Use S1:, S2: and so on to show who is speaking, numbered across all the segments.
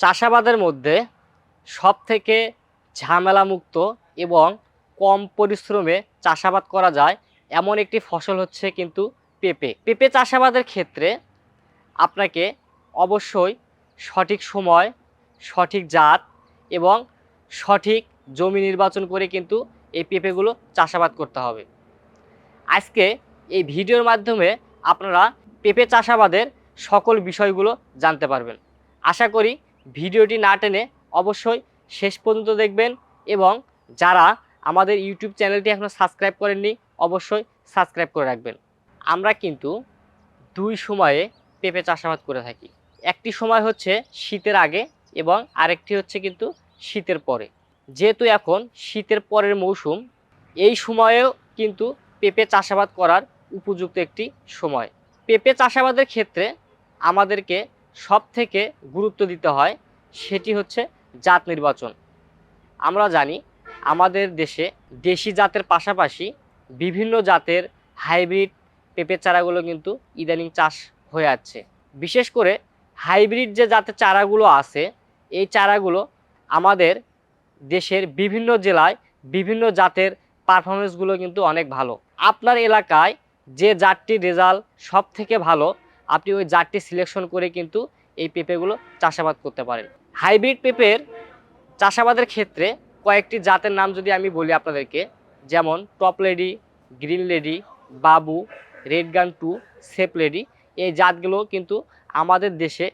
S1: চাষাবাদের মধ্যে সবথেকে ঝামেলামুক্ত এবং কম পরিশ্রমে চাষাবাদ করা যায় এমন একটি ফসল হচ্ছে কিন্তু পেঁপে। পেঁপে চাষাবাদের ক্ষেত্রে আপনাকে অবশ্যই সঠিক সময়, সঠিক জাত এবং সঠিক জমি নির্বাচন করে কিন্তু এই পেঁপেগুলো চাষাবাদ করতে হবে। আজকে এই ভিডিওর মাধ্যমে আপনারা পেঁপে চাষাবাদের সকল বিষয়গুলো জানতে পারবেন। আশা করি ভিডিওটি না টেনে অবশ্যই শেষ পর্যন্ত দেখবেন এবং যারা আমাদের ইউটিউব চ্যানেলটি এখনও সাবস্ক্রাইব করেননি অবশ্যই সাবস্ক্রাইব করে রাখবেন। আমরা কিন্তু দুই সময়ে পেঁপে চাষাবাদ করে থাকি। একটি সময় হচ্ছে শীতের আগে এবং আরেকটি হচ্ছে কিন্তু শীতের পরে। যেহেতু এখন শীতের পরের মৌসুম, এই সময়েও কিন্তু পেঁপে চাষাবাদ করার উপযুক্ত একটি সময়। পেঁপে চাষাবাদের ক্ষেত্রে আমাদেরকে সবথেকে গুরুত্ব দিতে হয় সেটি হচ্ছে জাত নির্বাচন। আমরা জানি আমাদের দেশে দেশি জাতের পাশাপাশি বিভিন্ন জাতের হাইব্রিড পেঁপের চারাগুলো কিন্তু ইদানিং চাষ হয়ে যাচ্ছে। বিশেষ করে হাইব্রিড যে জাতের চারাগুলো আছে এই চারাগুলো আমাদের দেশের বিভিন্ন জেলায় বিভিন্ন জাতের পারফরমেন্সগুলো কিন্তু অনেক ভালো। আপনার এলাকায় যে জাতটির রেজাল্ট সব থেকে ভালো আপনি ওই জাতটি সিলেকশন করে কিন্তু এই পেঁপেগুলো চাষাবাদ করতে পারেন। হাইব্রিড পেঁপের চাষাবাদের ক্ষেত্রে কয়েকটি জাতের নাম যদি আমি বলি আপনাদেরকে, যেমন টপ লেডি, গ্রিন লেডি, বাবু, রেড গান 2, সেপ লেডি, এই জাতগুলো কিন্তু আমাদের দেশে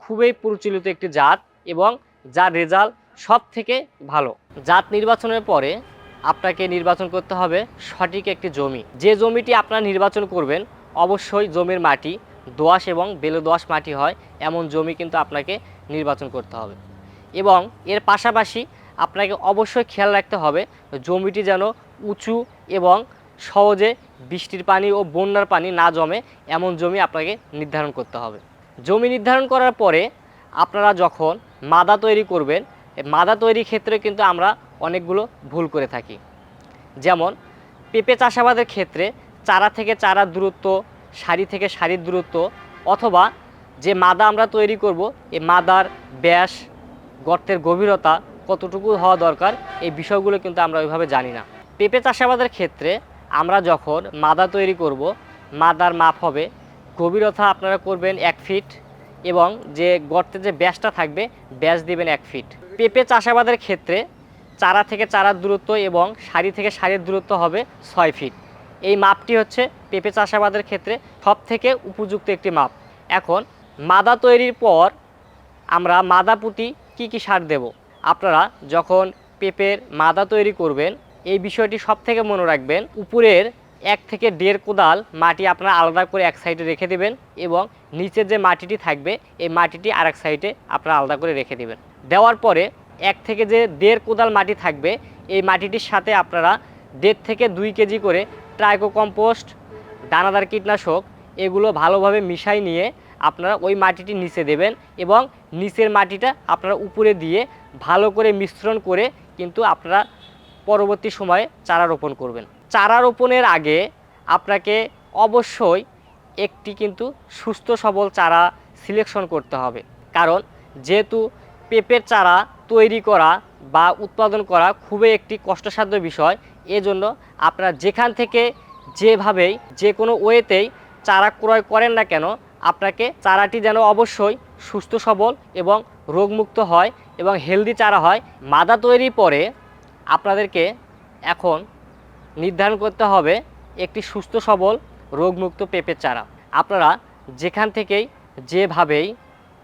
S1: খুবই প্রচলিত একটি জাত এবং যার রেজাল্ট সব থেকে ভালো। জাত নির্বাচনের পরে আপনাকে নির্বাচন করতে হবে সঠিক একটি জমি। যে জমিটি আপনারা নির্বাচন করবেন অবশ্যই জমির মাটি দোআঁশ এবং বেলে দোআঁশ মাটি হয় এমন জমি কিন্তু আপনাকে নির্বাচন করতে হবে এবং এর পাশাপাশি আপনাকে অবশ্যই খেয়াল রাখতে হবে জমিটি যেন উঁচু এবং সহজে বৃষ্টির পানি ও বন্যার পানি না জমে এমন জমি আপনাকে নির্ধারণ করতে হবে। জমি নির্ধারণ করার পরে আপনারা যখন মাদা তৈরি করবেন, মাদা তৈরির ক্ষেত্রে কিন্তু আমরা অনেকগুলো ভুল করে থাকি। যেমন পেঁপে চাষাবাদের ক্ষেত্রে চারা থেকে চারার দূরত্ব, সারি থেকে সারির দূরত্ব, অথবা যে মাদা আমরা তৈরি করব এই মাদার ব্যাস, গর্তের গভীরতা কতটুকু হওয়া দরকার এই বিষয়গুলো কিন্তু আমরা ওইভাবে জানি না। পেঁপে চাষাবাদের ক্ষেত্রে আমরা যখন মাদা তৈরি করব মাদার মাপ হবে গভীরতা আপনারা করবেন 1 ফিট এবং যে গর্তের যে ব্যাসটা থাকবে ব্যাস দিবেন 1 ফিট। পেঁপে চাষাবাদের ক্ষেত্রে চারা থেকে চারার দূরত্ব এবং সারি থেকে সারির দূরত্ব হবে 6 ফিট। এই মাপটি হচ্ছে পেঁপে চাষাবাদের ক্ষেত্রে সবথেকে উপযুক্ত একটি মাপ। এখন মাদা তৈরির পর আমরা মাদা পুঁতি কী সার দেব, আপনারা যখন পেঁপের মাদা তৈরি করবেন এই বিষয়টি সবথেকে মনে রাখবেন। উপরের 1 থেকে 1.5 কোদাল মাটি আপনারা আলাদা করে এক সাইডে রেখে দেবেন এবং নিচের যে মাটিটি থাকবে এই মাটিটি আরেক সাইডে আপনারা আলাদা করে রেখে দেবেন। দেওয়ার পরে 1 থেকে যে 1.5 কোদাল মাটি থাকবে এই মাটিটির সাথে আপনারা 1.5 থেকে 2 কেজি করে ট্রাইকো কম্পোস্ট, দানাদার কীটনাশক এগুলো ভালোভাবে মিশাই নিয়ে আপনারা ওই মাটিটি নিচে দেবেন এবং নিচের মাটিটা আপনারা উপরে দিয়ে ভালো করে মিশ্রণ করে কিন্তু আপনারা পরবর্তী সময়ে চারা রোপণ করবেন। চারা রোপণের আগে আপনাকে অবশ্যই একটি কিন্তু সুস্থ সবল চারা সিলেকশন করতে হবে, কারণ যেহেতু পেঁপের চারা তৈরি করা বা উৎপাদন করা খুবই একটি কষ্টসাধ্য বিষয়, এজন্য আপনারা যেখান থেকে যেভাবেই যে কোনো ওয়েতেই চারা ক্রয় করেন না কেন আপনাকে চারাটি যেন অবশ্যই সুস্থ সবল এবং রোগমুক্ত হয় এবং হেলদি চারা হয়। মাদা তৈরির পরে আপনাদেরকে এখন নির্ধারণ করতে হবে একটি সুস্থ সবল রোগমুক্ত পেঁপের চারা। আপনারা যেখান থেকেই যেভাবেই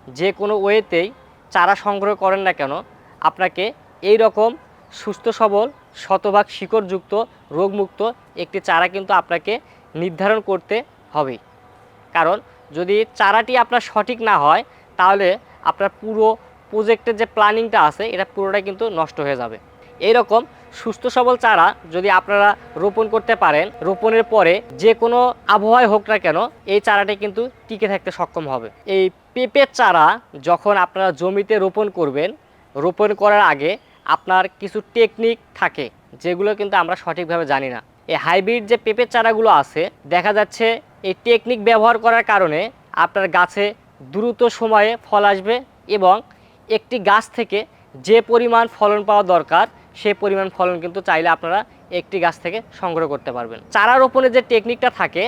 S1: যে কোনো ওয়েতেই চারা সংগ্রহ করেন না কেন আপনাকে এই রকম সুস্থ সবল শতভাগ শিকড়যুক্ত রোগমুক্ত একটি চারা কিন্তু আপনাকে নির্ধারণ করতে হবে, কারণ যদি চারাটি আপনার সঠিক না হয় তাহলে আপনার পুরো প্রজেক্টের যে প্ল্যানিংটা আছে এটা পুরোটাই কিন্তু নষ্ট হয়ে যাবে। এই রকম সুস্থ সবল চারা যদি আপনারা রোপণ করতে পারেন, রোপণের পরে যে কোনো আবহাওয়ায় হোক না কেন এই চারাটি কিন্তু টিকে থাকতে সক্ষম হবে। এই পেঁপের চারা যখন আপনারা জমিতে রোপণ করবেন, রোপণ করার আগে আপনার কিছু টেকনিক থাকে যেগুলো কিন্তু আমরা সঠিকভাবে জানি না। এই হাইব্রিড যে পেঁপের চারাগুলো আছে দেখা যাচ্ছে এই টেকনিক ব্যবহার করার কারণে আপনার গাছে দ্রুত সময়ে ফল আসবে এবং একটি গাছ থেকে যে পরিমাণ ফলন পাওয়া দরকার সেই পরিমাণ ফলন কিন্তু চাইলে আপনারা একটি গাছ থেকে সংগ্রহ করতে পারবেন। চারা রোপণের যে টেকনিকটা থাকে,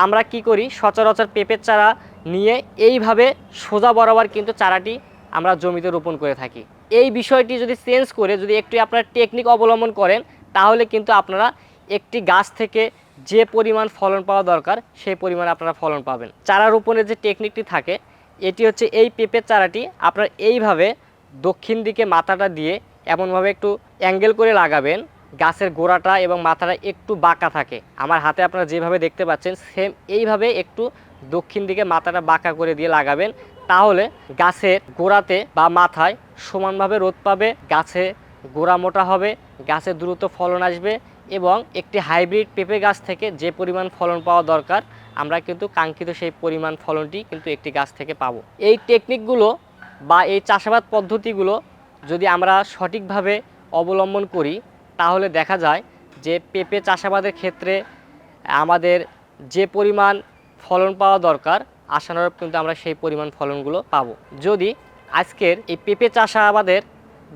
S1: আমরা কি করি, সচরাচর পেঁপের চারা নিয়ে এইভাবে সোজা বরাবর কিন্তু চারাটি আমরা জমিতে রোপণ করে থাকি। এই বিষয়টি যদি চেঞ্জ করে যদি একটু আপনারা টেকনিক অবলম্বন করেন, তাহলে কিন্তু আপনারা একটি গাছ থেকে যে পরিমাণ ফলন পাওয়া দরকার সেই পরিমাণ আপনারা ফলন পাবেন। চারা রোপণের যে টেকনিকটি থাকে, এটি হচ্ছে এই পেঁপের চারাটি আপনারা এইভাবে দক্ষিণ দিকে মাথাটা দিয়ে এমনভাবে একটু অ্যাঙ্গেল করে লাগাবেন, গাছের গোড়াটা এবং মাথাটা একটু বাঁকা থাকে। আমার হাতে আপনারা যেভাবে দেখতে পাচ্ছেন সেম এইভাবে একটু দক্ষিণ দিকে মাথাটা বাঁকা করে দিয়ে লাগাবেন। তাহলে গাছের গোড়াতে বা মাথায় সমানভাবে রোদ পাবে, গাছে গোড়া মোটা হবে, গাছে দ্রুত ফলন আসবে এবং একটি হাইব্রিড পেঁপে গাছ থেকে যে পরিমাণ ফলন পাওয়া দরকার আমরা কিন্তু কাঙ্ক্ষিত সেই পরিমাণ ফলনটি কিন্তু একটি গাছ থেকে পাবো। এই টেকনিকগুলো বা এই চাষাবাদ পদ্ধতিগুলো যদি আমরা সঠিকভাবে অবলম্বন করি, তাহলে দেখা যায় যে পেঁপে চাষাবাদের ক্ষেত্রে আমাদের যে পরিমাণ ফলন পাওয়া দরকার আশানুরূপ কিন্তু আমরা সেই পরিমাণ ফলনগুলো পাবো। যদি আজকের এই পেঁপে চাষাবাদের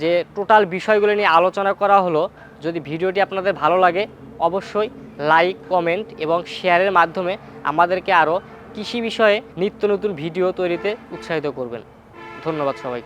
S1: যে টোটাল বিষয়গুলো নিয়ে আলোচনা করা হলো, যদি ভিডিওটি আপনাদের ভালো লাগে অবশ্যই লাইক, কমেন্ট এবং শেয়ারের মাধ্যমে আমাদেরকে আরও কৃষি বিষয়ে নিত্য নতুন ভিডিও তৈরিতে উৎসাহিত করবেন। ধন্যবাদ সবাইকে।